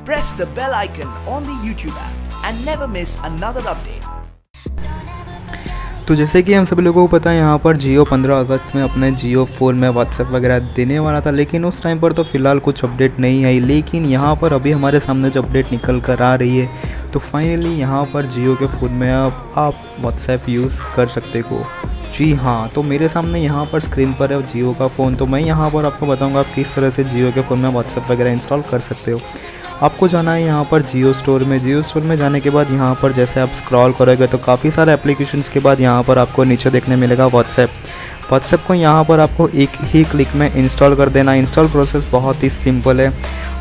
press the bell icon on the YouTube app and never miss another update. तो जैसे कि हम सभी लोगों को पता है, यहाँ पर जियो 15 अगस्त में अपने जियो फ़ोन में व्हाट्सएप वगैरह देने वाला था, लेकिन उस टाइम पर तो फ़िलहाल कुछ अपडेट नहीं आई। लेकिन यहाँ पर अभी हमारे सामने जो अपडेट निकल कर आ रही है, तो फाइनली यहाँ पर जियो के फ़ोन में आप व्हाट्सएप यूज़ कर सकते हो। जी हाँ, तो मेरे सामने यहाँ पर स्क्रीन पर है जियो का फ़ोन। तो मैं यहाँ पर आपको बताऊँगा आप किस तरह से जियो के फ़ोन में व्हाट्सएप वगैरह इंस्टॉल कर सकते हो। आपको जाना है यहाँ पर जियो स्टोर में। जियो स्टोर में जाने के बाद यहाँ पर जैसे आप स्क्रॉल करोगे तो काफ़ी सारे एप्लीकेशंस के बाद यहाँ पर आपको नीचे देखने मिलेगा व्हाट्सएप को यहाँ पर आपको एक ही क्लिक में इंस्टॉल कर देना। इंस्टॉल प्रोसेस बहुत ही सिंपल है।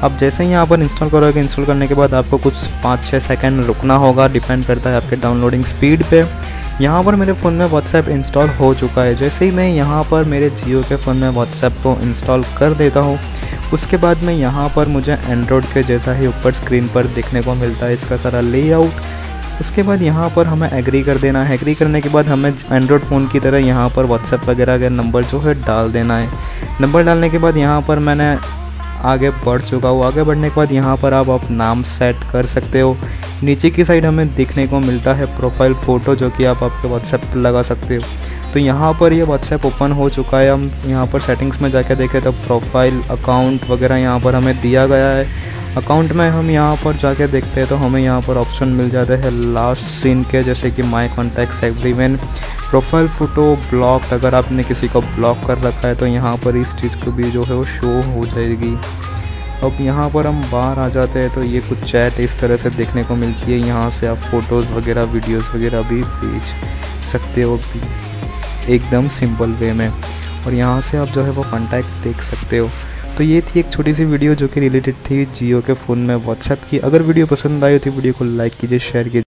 अब जैसे ही यहाँ पर इंस्टॉल करोगे, इंस्टॉल करने के बाद आपको कुछ 5-6 सेकंड रुकना होगा, डिपेंड करता है आपके डाउनलोडिंग स्पीड पे। यहाँ पर मेरे फ़ोन में व्हाट्सएप इंस्टॉल हो चुका है। जैसे ही मैं यहाँ पर मेरे जियो के फ़ोन में व्हाट्सएप को इंस्टॉल कर देता हूँ, उसके बाद में यहाँ पर मुझे एंड्रॉयड के जैसा ही ऊपर स्क्रीन पर देखने को मिलता है इसका सारा लेआउट। उसके बाद यहाँ पर हमें एग्री कर देना है। एग्री करने के बाद हमें एंड्रॉयड फ़ोन की तरह यहाँ पर व्हाट्सएप वगैरह का नंबर जो है डाल देना है। नंबर डालने के बाद यहाँ पर मैंने आगे बढ़ चुका हूँ। आगे बढ़ने के बाद यहाँ पर आप नाम सेट कर सकते हो। नीचे की साइड हमें देखने को मिलता है प्रोफाइल फ़ोटो, जो कि आप आपके व्हाट्सएप पर लगा सकते हो। तो यहाँ पर ये व्हाट्सएप ओपन हो चुका है। हम यहाँ पर सेटिंग्स में जाकर देखें तो प्रोफाइल, अकाउंट वगैरह यहाँ पर हमें दिया गया है। अकाउंट में हम यहाँ पर जाके देखते हैं तो हमें यहाँ पर ऑप्शन मिल जाते हैं लास्ट सीन के, जैसे कि my contacts, everyone, profile photo, block. अगर आपने किसी को ब्लॉक कर रखा है तो यहाँ पर इस चीज़ को भी जो है वो शो हो जाएगी। अब यहाँ पर हम बाहर आ जाते हैं तो ये कुछ चैट इस तरह से देखने को मिलती है। यहाँ से आप फ़ोटोज़ वगैरह, वीडियोज़ वगैरह भी भेज सकते हो एकदम सिंपल वे में। और यहाँ से आप जो है वो कॉन्टैक्ट देख सकते हो। तो ये थी एक छोटी सी वीडियो जो कि रिलेटेड थी जियो के फ़ोन में व्हाट्सएप की। अगर वीडियो पसंद आई हो तो वीडियो को लाइक कीजिए, शेयर कीजिए।